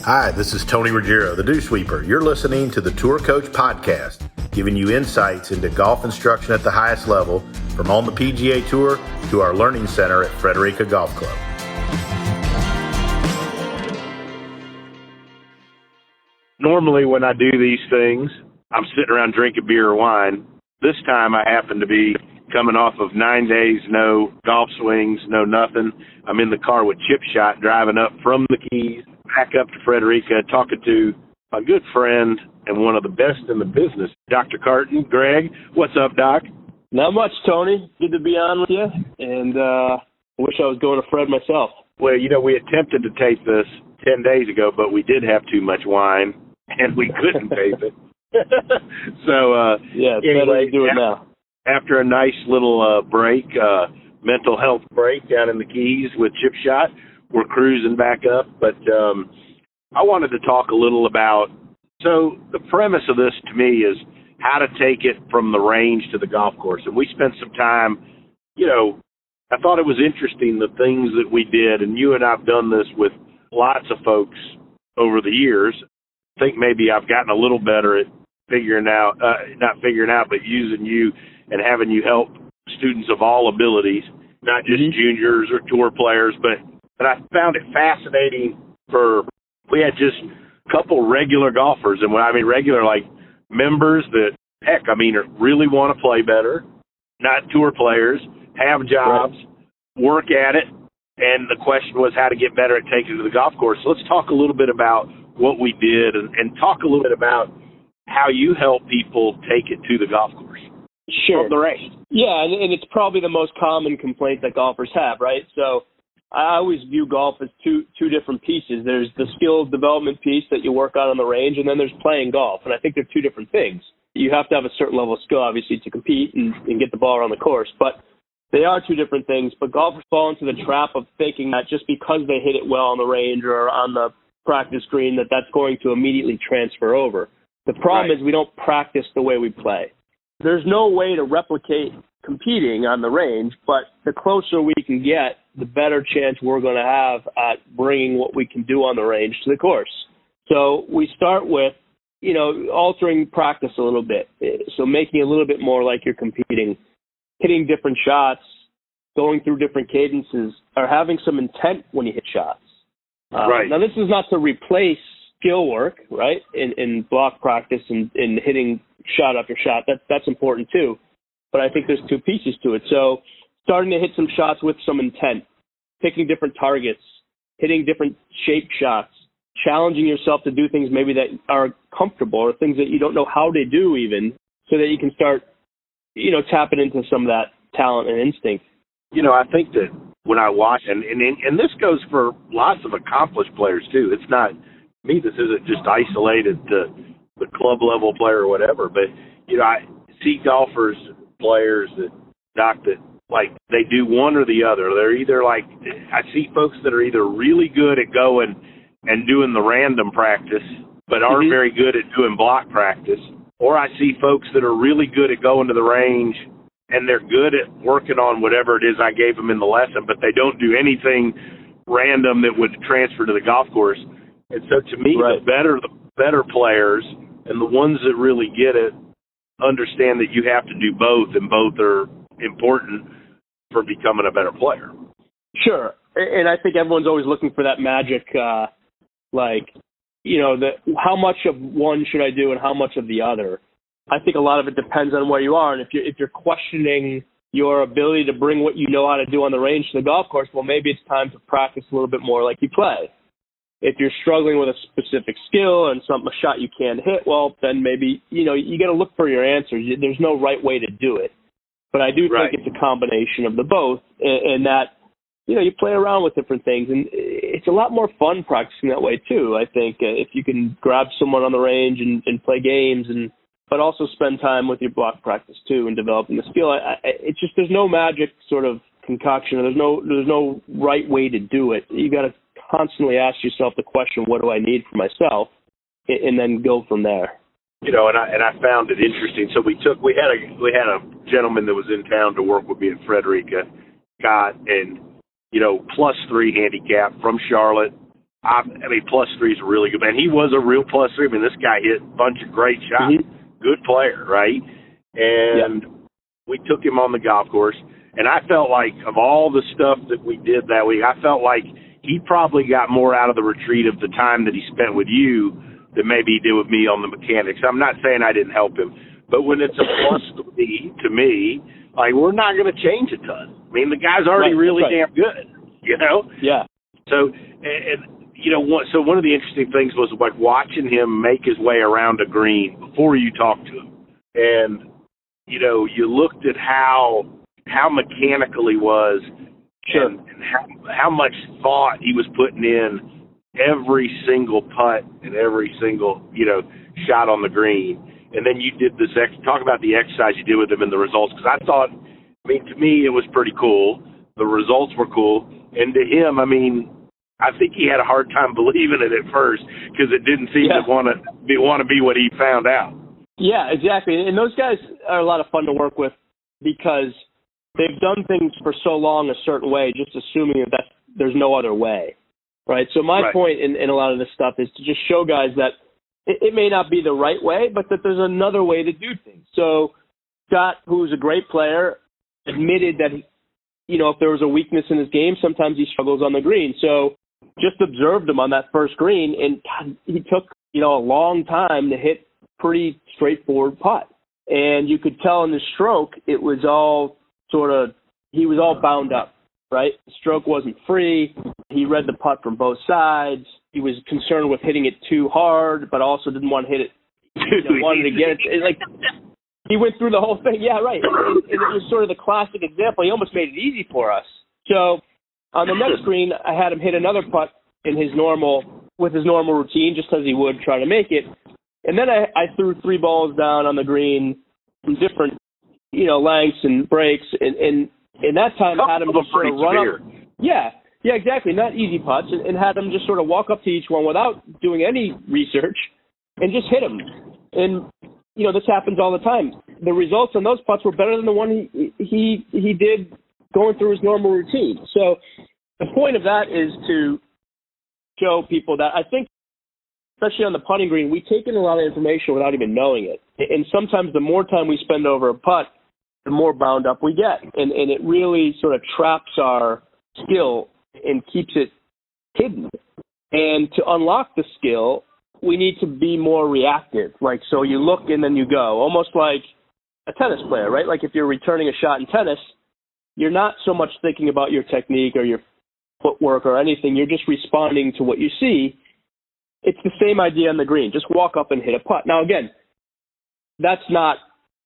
Hi, this is Tony Ruggiero, the Dew Sweeper. You're listening to the Tour Coach Podcast, giving you insights into golf instruction at the highest level, from on the PGA Tour to our learning center at Frederica Golf Club. Normally when I do these things, I'm sitting around drinking beer or wine. This time I happen to be coming off of 9 days, no golf swings, no nothing. I'm in the car with Chip Shot, driving up from the Keys, back up to Frederica, talking to a good friend and one of the best in the business, Dr. Cartin. Greg, what's up, Doc? Not much, Tony. Good to be on with you, and wish I was going to Fred myself. Well, you know, we attempted to tape this 10 days ago, but we did have too much wine, and we couldn't tape it. So, yeah, it's anyway, better to do it now. After a nice little break, mental health break down in the Keys with Chip Shot, we're cruising back up. But I wanted to talk a little about, so the premise of this to me is how to take it from the range to the golf course. And we spent some time, you know, I thought it was interesting the things that we did, and you and I have done this with lots of folks over the years. I think maybe I've gotten a little better at figuring out, not figuring out, but using you and having you help students of all abilities, not just juniors or tour players, but I found it fascinating we had just a couple regular golfers, and when I mean regular, like members that, heck, I mean, really want to play better, not tour players, have jobs, work at it, and the question was how to get better at taking it to the golf course. So let's talk a little bit about what we did and talk a little bit about how you help people take it to the golf course. Sure. From the range. Yeah, and it's probably the most common complaint that golfers have, right? So I always view golf as two different pieces. There's the skill development piece that you work on the range, and then there's playing golf. And I think they're two different things. You have to have a certain level of skill, obviously, to compete and get the ball around the course. But they are two different things. But golfers fall into the trap of thinking that just because they hit it well on the range or on the practice green, that's going to immediately transfer over. The problem is we don't practice the way we play. There's no way to replicate competing on the range, but the closer we can get, the better chance we're going to have at bringing what we can do on the range to the course. So we start with, you know, altering practice a little bit. So making it a little bit more like you're competing, hitting different shots, going through different cadences, or having some intent when you hit shots. Now, this is not to replace skill work, right, in block practice and in hitting shot after shot. That's important too. But I think there's two pieces to it. So starting to hit some shots with some intent, picking different targets, hitting different shaped shots, challenging yourself to do things maybe that are comfortable or things that you don't know how to do even, so that you can start, you know, tapping into some of that talent and instinct. You know, I think that when I watch, and this goes for lots of accomplished players too. It's not me. This isn't just isolated to the club level player or whatever. But you know, I see golfers, players that like they do one or the other. They're either like, I see folks that are either really good at going and doing the random practice, but aren't very good at doing block practice, or I see folks that are really good at going to the range and they're good at working on whatever it is I gave them in the lesson, but they don't do anything random that would transfer to the golf course. And so to me, the better players and the ones that really get it understand that you have to do both, and both are important for becoming a better player. Sure. And I think everyone's always looking for that magic, like, you know, how much of one should I do and how much of the other. I think a lot of it depends on where you are. And if you're questioning your ability to bring what you know how to do on the range to the golf course, well, maybe it's time to practice a little bit more like you play. If you're struggling with a specific skill and a shot you can't hit, well, then maybe, you know, you got to look for your answers. There's no right way to do it. But I do think it's a combination of the both, and that, you know, you play around with different things. And it's a lot more fun practicing that way, too, I think, if you can grab someone on the range and play games, but also spend time with your block practice, too, and developing the skill. It's just there's no magic sort of concoction. There's no right way to do it. You got to constantly ask yourself the question, what do I need for myself, and then go from there. You know, and I found it interesting. So we had a gentleman that was in town to work with me in Frederica, Scott, and you know, +3 handicap from Charlotte, I mean, +3 is really good, man. He was a real +3. I mean, this guy hit a bunch of great shots. Good player, right? And we took him on the golf course, and I felt like of all the stuff that we did that week, I felt like he probably got more out of the retreat of the time that he spent with you than maybe he did with me on the mechanics. I'm not saying I didn't help him, but when it's a +3 to me, like, we're not going to change a ton. I mean, the guy's already really damn good, you know? Yeah. So, you know, so one of the interesting things was like watching him make his way around a green before you talked to him. And, you know, you looked at how mechanical he was and how much thought he was putting in every single putt and every single, you know, shot on the green. And then you did this, talk about the exercise you did with him and the results, because I thought, I mean, to me, it was pretty cool. The results were cool. And to him, I mean, I think he had a hard time believing it at first because it didn't seem to want to be what he found out. Yeah, exactly. And those guys are a lot of fun to work with because they've done things for so long a certain way, just assuming that there's no other way, right? So my point in a lot of this stuff is to just show guys that it may not be the right way, but that there's another way to do things. So Scott, who's a great player, admitted that, you know, if there was a weakness in his game, sometimes he struggles on the green. So just observed him on that first green, and God, he took, you know, a long time to hit pretty straightforward putt. And you could tell in the stroke, it was all he was all bound up, right? The stroke wasn't free. He read the putt from both sides. He was concerned with hitting it too hard, but also didn't want to hit it. Wanted to get it. Like, he went through the whole thing. Yeah, right. And it was sort of the classic example. He almost made it easy for us. So on the next green, I had him hit another putt with his normal routine, just as he would try to make it. And then I threw 3 balls down on the green from different, you know, lengths and breaks. And that time I had him just sort of run up. Yeah, exactly. Not easy putts, and had him just sort of walk up to each one without doing any research and just hit him. And, you know, this happens all the time. The results on those putts were better than the one he did going through his normal routine. So the point of that is to show people that I think, especially on the putting green, we take in a lot of information without even knowing it. And sometimes the more time we spend over a putt, the more bound up we get. And it really sort of traps our skill and keeps it hidden. And to unlock the skill, we need to be more reactive. Like, so you look and then you go, almost like a tennis player, right? Like if you're returning a shot in tennis, you're not so much thinking about your technique or your footwork or anything. You're just responding to what you see. It's the same idea on the green. Just walk up and hit a putt. Now, again, that's not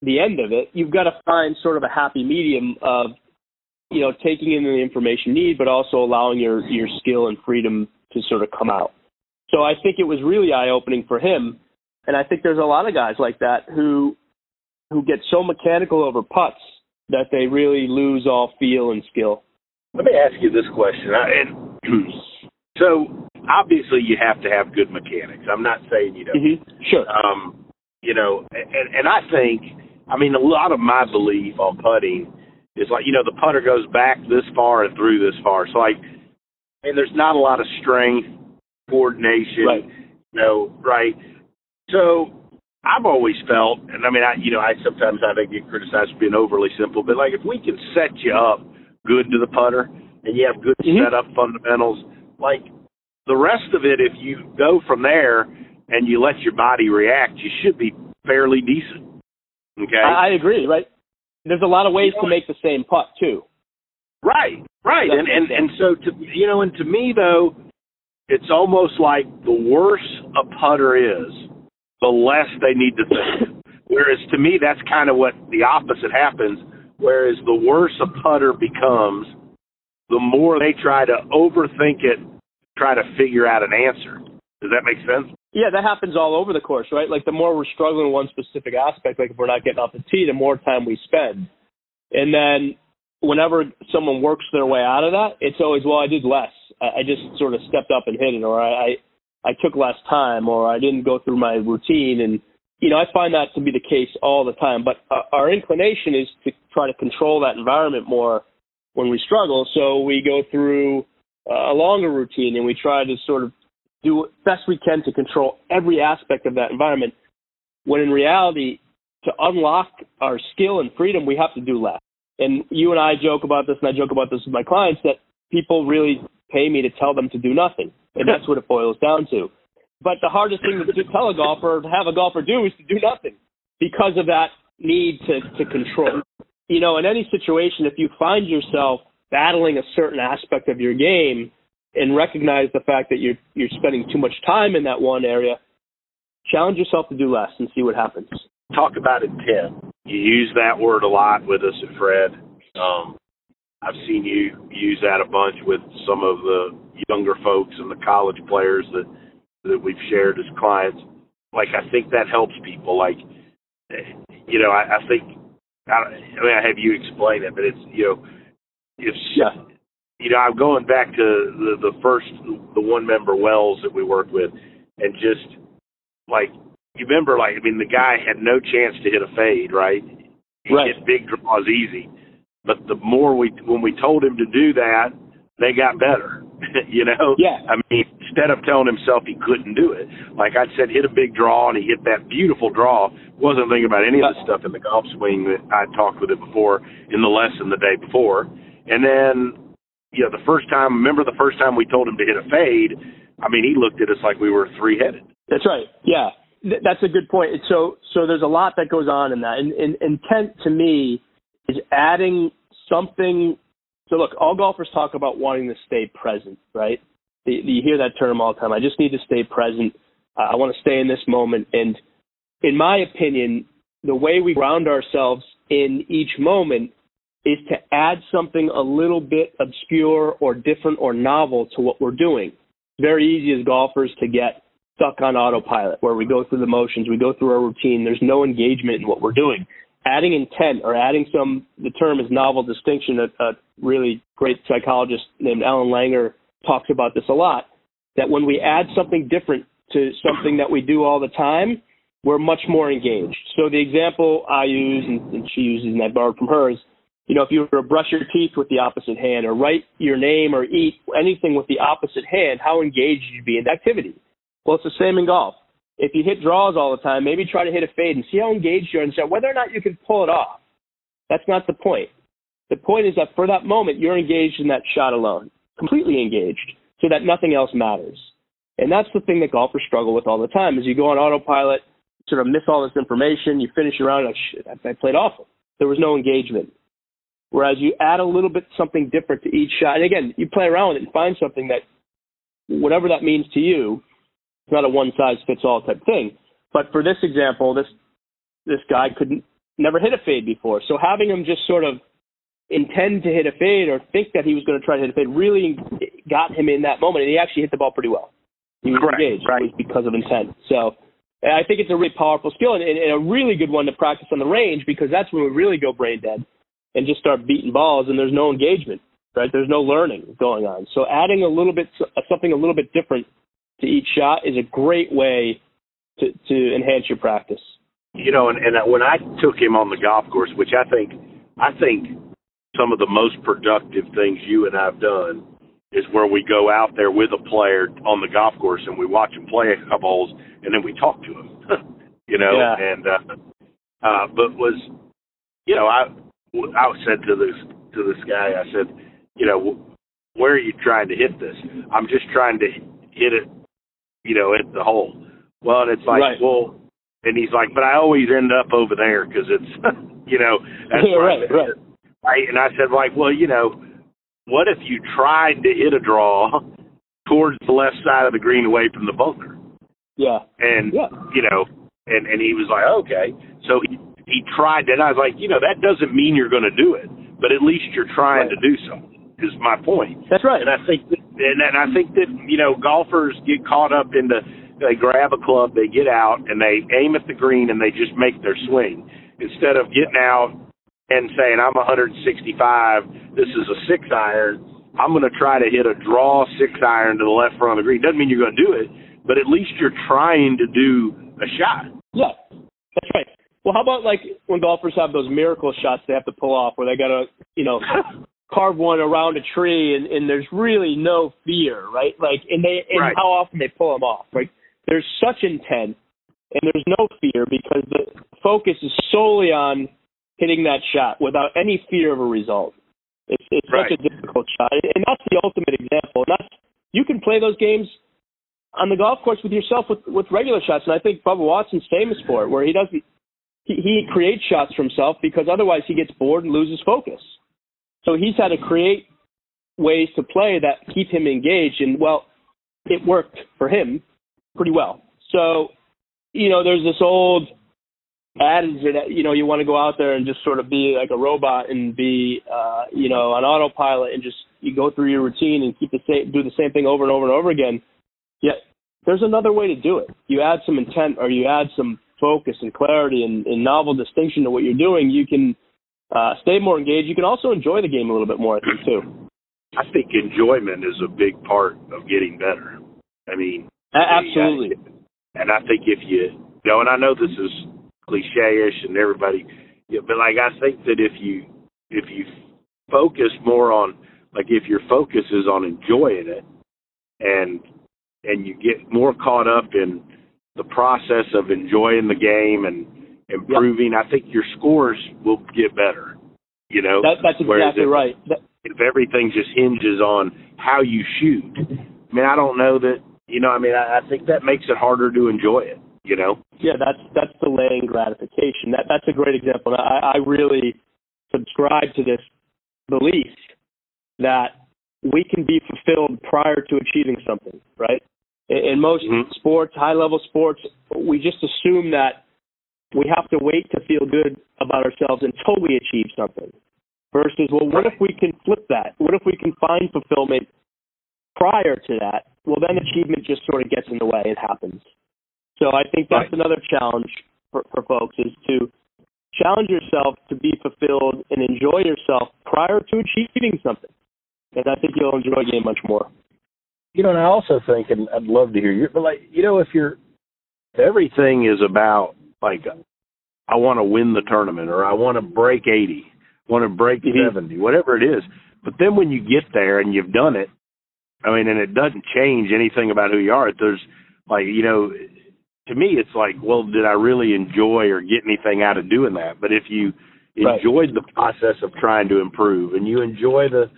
the end of it. You've got to find sort of a happy medium of, you know, taking in the information you need, but also allowing your skill and freedom to sort of come out. So I think it was really eye-opening for him. And I think there's a lot of guys like that who get so mechanical over putts that they really lose all feel and skill. Let me ask you this question. So obviously you have to have good mechanics. I'm not saying you don't. Mm-hmm. Sure. You know, and I think, I mean, a lot of my belief on putting is like, you know, the putter goes back this far and through this far. So, like, and there's not a lot of strength, coordination, you know, right? So I've always felt, and I mean, I sometimes I think get criticized for being overly simple, but like if we can set you up good to the putter and you have good setup fundamentals, like the rest of it, if you go from there and you let your body react, you should be fairly decent. Okay, I agree. Right? There's a lot of ways to make the same putt too. Right. And so to me though, it's almost like the worse a putter is, the less they need to think. Whereas to me, that's kind of what the opposite happens. Whereas the worse a putter becomes, the more they try to overthink it, try to figure out an answer. Does that make sense? Yeah, that happens all over the course, right? Like the more we're struggling in one specific aspect, like if we're not getting off the tee, the more time we spend. And then whenever someone works their way out of that, it's always, well, I did less. I just sort of stepped up and hit it, or I took less time, or I didn't go through my routine. And, you know, I find that to be the case all the time. But our inclination is to try to control that environment more when we struggle. So we go through a longer routine and we try to sort of do best we can to control every aspect of that environment, when in reality, to unlock our skill and freedom, we have to do less. And you and I joke about this, and I joke about this with my clients, that people really pay me to tell them to do nothing. And that's what it boils down to. But the hardest thing to tell a golfer, to have a golfer do, is to do nothing because of that need to control. You know, in any situation, if you find yourself battling a certain aspect of your game and recognize the fact that you're spending too much time in that one area, challenge yourself to do less and see what happens. Talk about intent. You use that word a lot with us at Fred. I've seen you use that a bunch with some of the younger folks and the college players that we've shared as clients. Like, I think that helps people. Like, you know, I think, I mean, I have you explain it, but it's, you know, you know, I'm going back to the one member Wells that we worked with, and just like, you remember, like, I mean, the guy had no chance to hit a fade, right? He hit big draws easy. But the more when we told him to do that, they got better, you know? Yeah. I mean, instead of telling himself he couldn't do it, like I said, hit a big draw, and he hit that beautiful draw. Wasn't thinking about any of the stuff in the golf swing that I talked with him before in the lesson the day before. And then, you know, the first time we told him to hit a fade, I mean, he looked at us like we were three-headed. That's right. Yeah. That's a good point. So there's a lot that goes on in that. And intent, to me, is adding something. So look, all golfers talk about wanting to stay present, right? You hear that term all the time. I just need to stay present. I want to stay in this moment. And in my opinion, the way we ground ourselves in each moment is to add something a little bit obscure or different or novel to what we're doing. It's very easy as golfers to get stuck on autopilot, where we go through the motions, we go through our routine. There's no engagement in what we're doing. Adding intent, or adding the term is novel distinction. A really great psychologist named Alan Langer talks about this a lot, that when we add something different to something that we do all the time, we're much more engaged. So the example I use, and she uses, and I borrowed from hers, you know, if you were to brush your teeth with the opposite hand, or write your name, or eat anything with the opposite hand, how engaged you'd be in the activity. Well, it's the same in golf. If you hit draws all the time, maybe try to hit a fade and see how engaged you are, and see whether or not you can pull it off. That's not the point. The point is that for that moment, you're engaged in that shot alone, completely engaged, so that nothing else matters. And that's the thing that golfers struggle with all the time, is you go on autopilot, sort of miss all this information, you finish your round, like, shit, I played awful. There was no engagement. Whereas you add a little bit something different to each shot, and again, you play around with it and find something that, whatever that means to you, it's not a one-size-fits-all type thing. But for this example, this guy never hit a fade before. So having him just sort of intend to hit a fade or think that he was going to try to hit a fade really got him in that moment, and he actually hit the ball pretty well. He was engaged. Right. It was because of intent. So I think it's a really powerful skill, and a really good one to practice on the range, because that's when we really go brain dead and just start beating balls, and there's no engagement, right? There's no learning going on. So adding something a little bit different to each shot is a great way to enhance your practice. You know, and when I took him on the golf course, which I think some of the most productive things you and I have done is where we go out there with a player on the golf course and we watch him play a couple holes and then we talk to him, you know, and, but was, you know, I said to this guy, I said, you know, where are you trying to hit this? I'm just trying to hit it, you know, at the hole. Well, and it's like, well, and he's like, but I always end up over there because it's, you know, that's right. And I said, like, well, you know, what if you tried to hit a draw towards the left side of the green away from the bunker? Yeah. And, you know, and he was like, okay. So he tried that. I was like, you know, that doesn't mean you're going to do it, but at least you're trying to do something, is my point. That's right. And I think that, you know, golfers get caught up in they grab a club, they get out, and they aim at the green, and they just make their swing. Instead of getting out and saying, I'm 165, this is a 6-iron, I'm going to try to hit a draw 6-iron to the left front of the green. Doesn't mean you're going to do it, but at least you're trying to do a shot. Yeah, that's right. Well, how about like when golfers have those miracle shots they have to pull off where they got to, you know, carve one around a tree and there's really no fear, right? Like, and Right. how often they pull them off, right? There's such intent and there's no fear because the focus is solely on hitting that shot without any fear of a result. It's Right. such a difficult shot, and that's the ultimate example. And you can play those games on the golf course with yourself with regular shots, and I think Bubba Watson's famous for it, where he creates shots for himself because otherwise he gets bored and loses focus. So he's had to create ways to play that keep him engaged, and, well, it worked for him pretty well. So, there's this old adage that, you want to go out there and just sort of be like a robot and be, on autopilot and just you go through your routine and do the same thing over and over and over again. Yet there's another way to do it. You add some intent or you add some focus and clarity and novel distinction to what you're doing. You can stay more engaged. You can also enjoy the game a little bit more, I think, too. I think enjoyment is a big part of getting better. I mean, absolutely. And I think if you go, and I know this is cliche-ish and everybody, but like I think that if you focus more on, like if your focus is on enjoying it, and you get more caught up in the process of enjoying the game and improving, I think your scores will get better. That's exactly right. If everything just hinges on how you shoot, I mean, I don't know that. I think that makes it harder to enjoy it. Yeah, that's delaying gratification. That's a great example. I really subscribe to this belief that we can be fulfilled prior to achieving something, right? In most sports, high-level sports, we just assume that we have to wait to feel good about ourselves until we achieve something. Versus, well, what if we can flip that? What if we can find fulfillment prior to that? Well, then achievement just sort of gets in the way. It happens. So I think that's another challenge for folks is to challenge yourself to be fulfilled and enjoy yourself prior to achieving something. And I think you'll enjoy the game much more. And I also think, and I'd love to hear you, but if everything is about, like, I want to win the tournament or I want to break 80, want to break 70, whatever it is. But then when you get there and you've done it, and it doesn't change anything about who you are. There's, like, to me, it's like, well, did I really enjoy or get anything out of doing that? But if you enjoyed the process of trying to improve and you enjoy the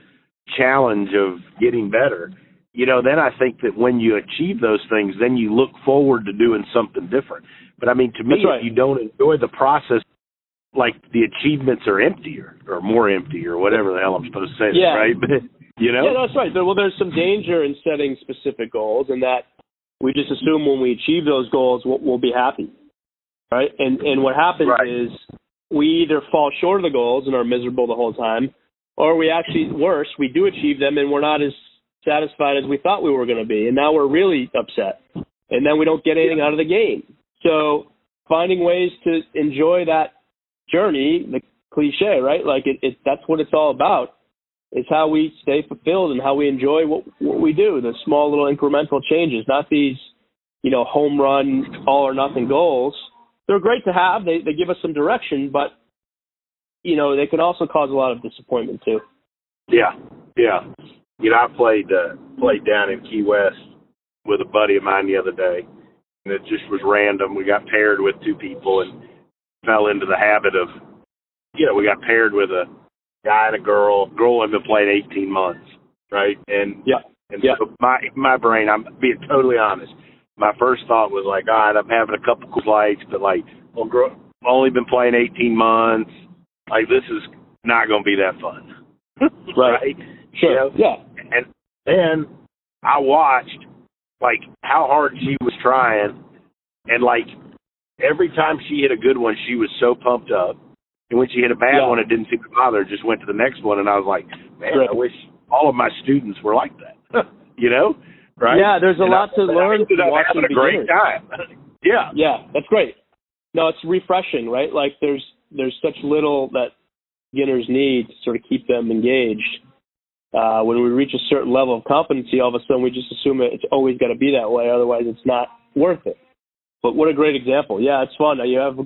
challenge of getting better, then I think that when you achieve those things, then you look forward to doing something different. But, to me, if you don't enjoy the process, like, the achievements are emptier or more empty or whatever the hell I'm supposed to say, right? But, Yeah, that's right. Well, there's some danger in setting specific goals, and that we just assume when we achieve those goals, we'll be happy, right? And what happens is we either fall short of the goals and are miserable the whole time, or we actually, worse, we do achieve them and we're not as satisfied as we thought we were going to be, and now we're really upset, and then we don't get anything out of the game. So finding ways to enjoy that journey, the cliche, right? Like that's what it's all about. It's how we stay fulfilled and how we enjoy what we do, the small little incremental changes, not these, home run, all or nothing goals. They're great to have. They give us some direction, but, they can also cause a lot of disappointment too. Yeah. I played down in Key West with a buddy of mine the other day, and it just was random. We got paired with two people and fell into the habit of, we got paired with a guy and a girl. Girl had been playing 18 months, right? And so my brain, I'm being totally honest, my first thought was like, all right, I'm having a couple cool lights, but like, well, girl, I've only been playing 18 months. Like, this is not going to be that fun. Right? Sure. Yeah. And then I watched, like, how hard she was trying, and, like, every time she hit a good one, she was so pumped up. And when she hit a bad one, it didn't seem to bother her, just went to the next one. And I was like, man, I wish all of my students were like that, right? Yeah, there's a lot to learn from watching a great time. Yeah, that's great. No, it's refreshing, right? Like there's such little that beginners need to sort of keep them engaged. When we reach a certain level of competency, all of a sudden we just assume it's always got to be that way. Otherwise, it's not worth it. But what a great example. Yeah, it's fun. You have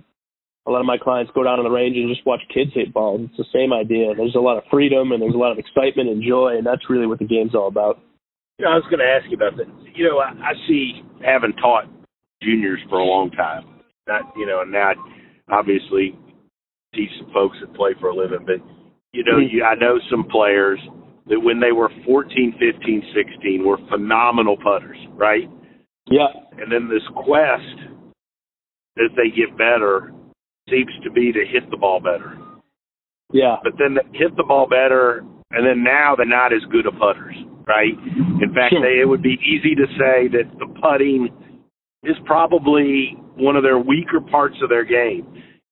a lot of my clients go down on the range and just watch kids hit balls. It's the same idea. There's a lot of freedom and there's a lot of excitement and joy, and that's really what the game's all about. You know, I was going to ask you about that. You know, I see, having taught juniors for a long time, not, you know, and now I obviously teach some folks that play for a living, but, you know, I know some players that when they were 14, 15, 16 were phenomenal putters, right? Yeah. And then this quest, as they get better, seems to be to hit the ball better. Yeah. But then they hit the ball better, and then now they're not as good of putters, right? In fact, Sure. it would be easy to say that the putting is probably one of their weaker parts of their game.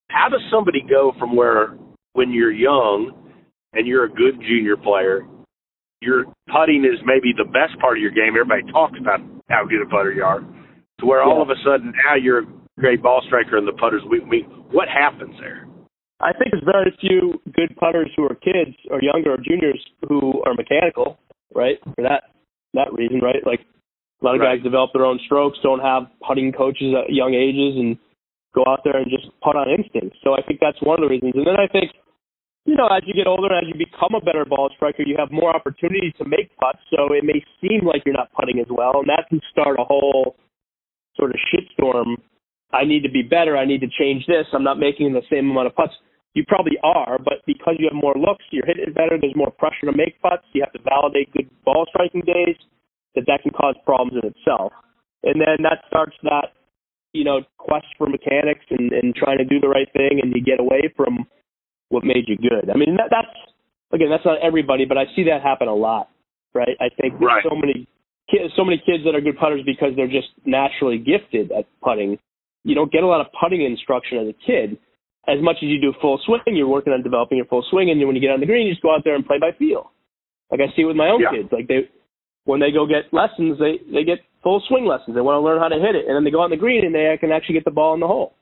How does somebody go from where, when you're young and you're a good junior player, your putting is maybe the best part of your game, everybody talks about how good a putter you are, to where all of a sudden now you're a great ball striker and the putter's weak? I mean, what happens there? I think there's very few good putters who are kids or younger or juniors who are mechanical, right? For that reason, right? Like a lot of guys develop their own strokes, don't have putting coaches at young ages, and go out there and just putt on instinct. So I think that's one of the reasons. And then I think, you know, as you get older, as you become a better ball striker, you have more opportunities to make putts. So it may seem like you're not putting as well, and that can start a whole sort of shitstorm. I need to be better. I need to change this. I'm not making the same amount of putts. You probably are, but because you have more looks, you're hitting it better, there's more pressure to make putts, you have to validate good ball striking days, that can cause problems in itself. And then that starts that, you know, quest for mechanics and trying to do the right thing, and you get away from what made you good. I mean, that's not everybody, but I see that happen a lot, right? I think there's so many kids that are good putters because they're just naturally gifted at putting. You don't get a lot of putting instruction as a kid. As much as you do full swing, you're working on developing your full swing, and when you get on the green, you just go out there and play by feel. Like I see it with my own kids. Like when they go get lessons, they get full swing lessons. They want to learn how to hit it, and then they go on the green and they can actually get the ball in the hole.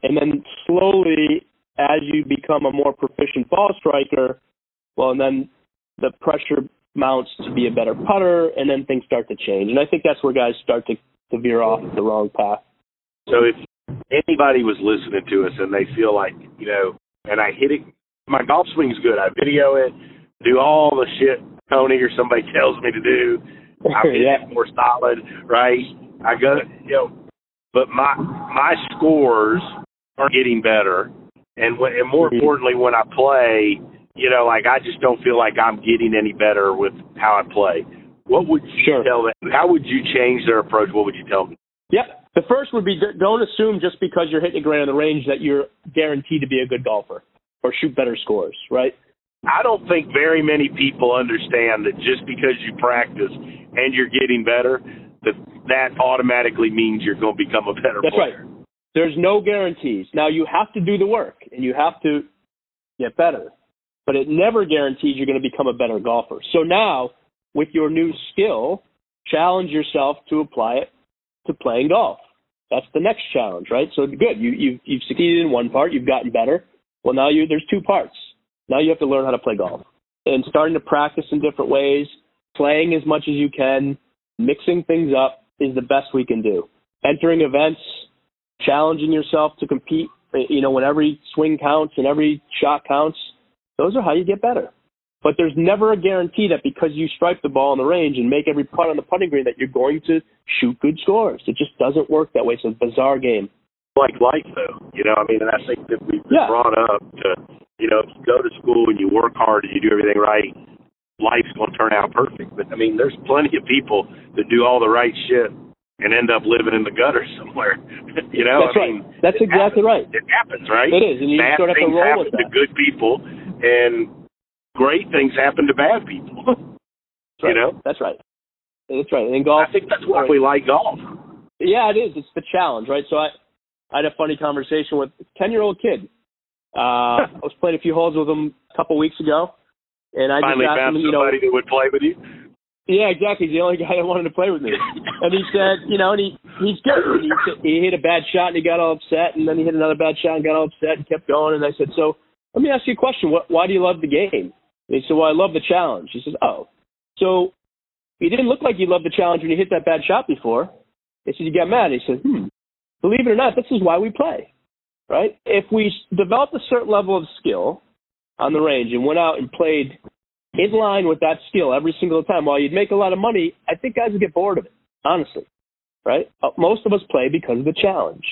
And then slowly, as you become a more proficient ball striker, well, and then the pressure mounts to be a better putter, and then things start to change. And I think that's where guys start to veer off the wrong path. So if anybody was listening to us and they feel like, you know, and I hit it, my golf swing's good, I video it, do all the shit Tony or somebody tells me to do, I'm hitting it more solid, right? I go, you know, but my scores are getting better, and more importantly, when I play, you know, like I just don't feel like I'm getting any better with how I play. What would you tell them? How would you change their approach? What would you tell them? Yep. The first would be, don't assume just because you're hitting a great on the range that you're guaranteed to be a good golfer or shoot better scores, right? I don't think very many people understand that just because you practice and you're getting better, that automatically means you're going to become a better player. That's right. There's no guarantees. Now, you have to do the work, and you have to get better, but it never guarantees you're going to become a better golfer. So now, with your new skill, challenge yourself to apply it to playing golf. That's the next challenge, right? So good, you've succeeded in one part, you've gotten better. Well, now there's two parts. Now you have to learn how to play golf. And starting to practice in different ways, playing as much as you can, mixing things up is the best we can do. Entering events, challenging yourself to compete, you know, when every swing counts and every shot counts, those are how you get better. But there's never a guarantee that because you strike the ball on the range and make every putt on the putting green that you're going to shoot good scores. It just doesn't work that way. It's a bizarre game. Like life, though. You know, I mean, and I think that we've been brought up to, you know, if you go to school and you work hard and you do everything right, life's going to turn out perfect. But, I mean, there's plenty of people that do all the right shit and end up living in the gutter somewhere. You know, That's right. That's exactly right. It happens, right? It is, and you bad sort of have to things roll happen with that. to good people, and great things happen to bad people. You know? That's right. That's right. And in golf, I think that's why we like golf. Yeah, it is. It's the challenge, right? So I had a funny conversation with a 10-year-old kid. I was playing a few holes with him a couple weeks ago, and I finally just asked found him, somebody that would play with you. Yeah, exactly. He's the only guy that wanted to play with me. And he said, you know, and he's good. And he hit a bad shot and he got all upset, and then he hit another bad shot and got all upset and kept going. And I said, so let me ask you a question. Why do you love the game? And he said, well, I love the challenge. He says, oh, so you didn't look like you loved the challenge when you hit that bad shot before. He said, you got mad. He said, believe it or not, this is why we play. right? If we developed a certain level of skill on the range and went out and played in line with that skill every single time, while you'd make a lot of money, I think guys would get bored of it, honestly, right? Most of us play because of the challenge.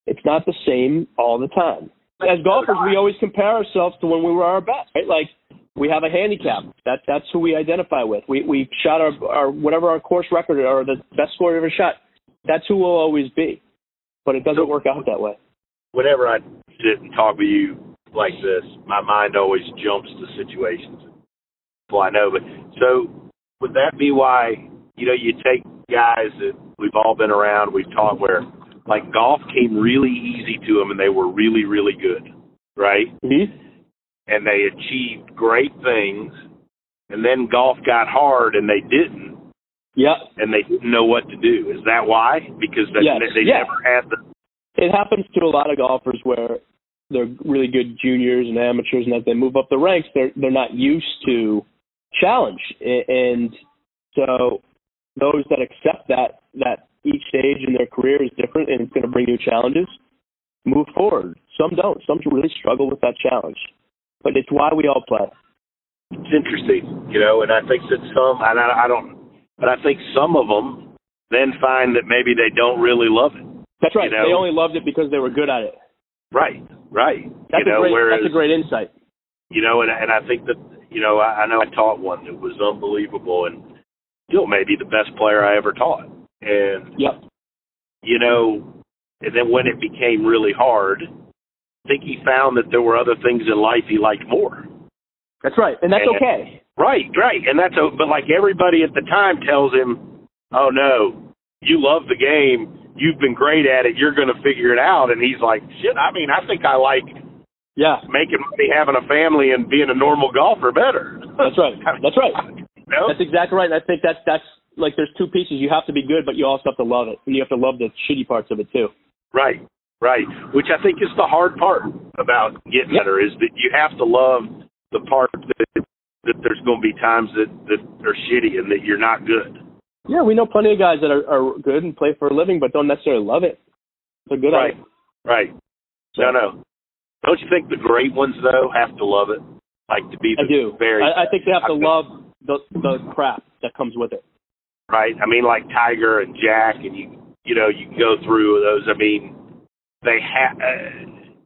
It's not the same all the time. As golfers, we always compare ourselves to when we were our best, right? Like, we have a handicap. That's who we identify with. We shot our whatever our course record or the best score we ever shot. That's who we'll always be. But it doesn't work out that way. Whenever I sit and talk with you like this, my mind always jumps to situations. Well, I know, but so would that be why, you take guys that we've all been around, we've taught where, like, golf came really easy to them and they were really, really good, right? Mm-hmm. And they achieved great things, and then golf got hard and they didn't. Yeah. And they didn't know what to do. Is that why? Because they never had the... It happens to a lot of golfers where they're really good juniors and amateurs, and as they move up the ranks, they're not used to challenge. And so those that accept that each stage in their career is different and it's going to bring new challenges, move forward. Some don't. Some really struggle with that challenge. But it's why we all play. It's interesting, and I think that I think some of them then find that maybe they don't really love it. That's right. They only loved it because they were good at it. Right. That's a great insight. And I think that, I know I taught one that was unbelievable and still maybe the best player I ever taught. And, yep. And then when it became really hard, I think he found that there were other things in life he liked more. That's right. And that's okay. Right. And but like everybody at the time tells him, oh no, you love the game. You've been great at it. You're going to figure it out. And he's like, shit, I think I like making money, having a family, and being a normal golfer better. That's right. That's exactly right. And I think that's like there's two pieces. You have to be good, but you also have to love it. And you have to love the shitty parts of it too. Right. Which I think is the hard part about getting better, is that you have to love the part that there's going to be times that are shitty and that you're not good. Yeah, we know plenty of guys that are good and play for a living, but don't necessarily love it. They're good at it. Right. No. Don't you think the great ones, though, have to love it? Like, to be I do. Very... I think they have to love the crap that comes with it. Right. I mean, like Tiger and Jack, and you go through those. I mean, they have...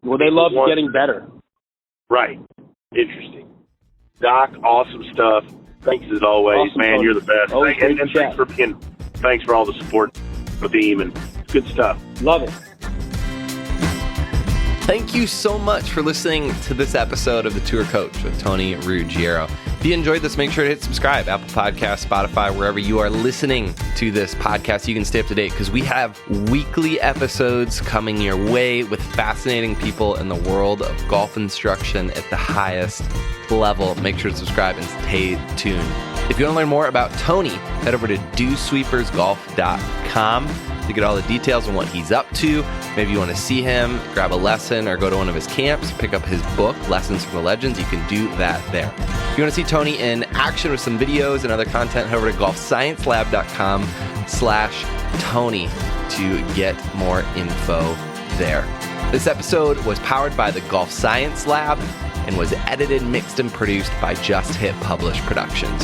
well, they love getting better. Right. Interesting. Doc, awesome stuff. Thanks as always, awesome, man. Tony. You're the best. And thanks for all the support for the team, and good stuff. Love it. Thank you so much for listening to this episode of The Tour Coach with Tony Ruggiero. If you enjoyed this, make sure to hit subscribe, Apple Podcasts, Spotify, wherever you are listening to this podcast. You can stay up to date because we have weekly episodes coming your way with fascinating people in the world of golf instruction at the highest level. Make sure to subscribe and stay tuned. If you want to learn more about Tony, head over to dosweepersgolf.com to get all the details on what he's up to. Maybe you want to see him, grab a lesson, or go to one of his camps, pick up his book, Lessons from the Legends. You can do that there. If you want to see Tony in action with some videos and other content, head over to golfsciencelab.com/Tony to get more info there. This episode was powered by the Golf Science Lab and was edited, mixed, and produced by Just Hit Publish Productions.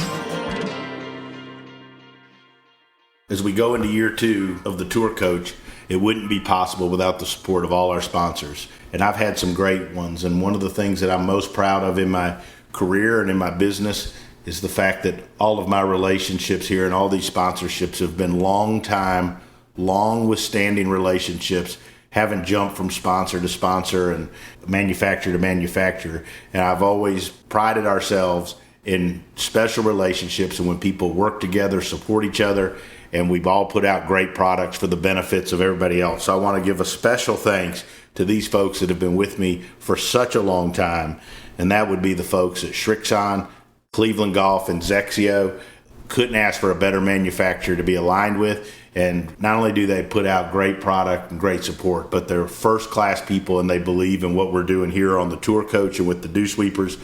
As we go into year 2 of the Tour Coach, it wouldn't be possible without the support of all our sponsors. And I've had some great ones. And one of the things that I'm most proud of in my career and in my business is the fact that all of my relationships here and all these sponsorships have been long withstanding relationships, haven't jumped from sponsor to sponsor and manufacturer to manufacturer. And I've always prided ourselves in special relationships and when people work together, support each other, and we've all put out great products for the benefits of everybody else. So I want to give a special thanks to these folks that have been with me for such a long time, and that would be the folks at Srixon, Cleveland Golf, and Zexio. Couldn't ask for a better manufacturer to be aligned with, and not only do they put out great product and great support, but they're first-class people, and they believe in what we're doing here on the Tour Coach and with the Dew Sweepers,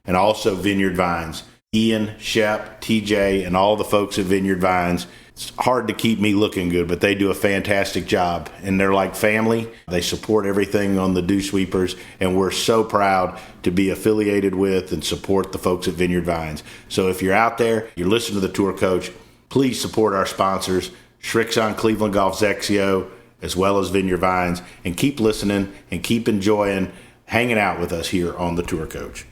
and also Vineyard Vines. Ian, Shep, TJ, and all the folks at Vineyard Vines. It's hard to keep me looking good, but they do a fantastic job, and they're like family. They support everything on the Dew Sweepers, and we're so proud to be affiliated with and support the folks at Vineyard Vines. So if you're out there, you're listening to the Tour Coach, please support our sponsors, Shrixon Cleveland Golf Zexio, as well as Vineyard Vines, and keep listening and keep enjoying hanging out with us here on the Tour Coach.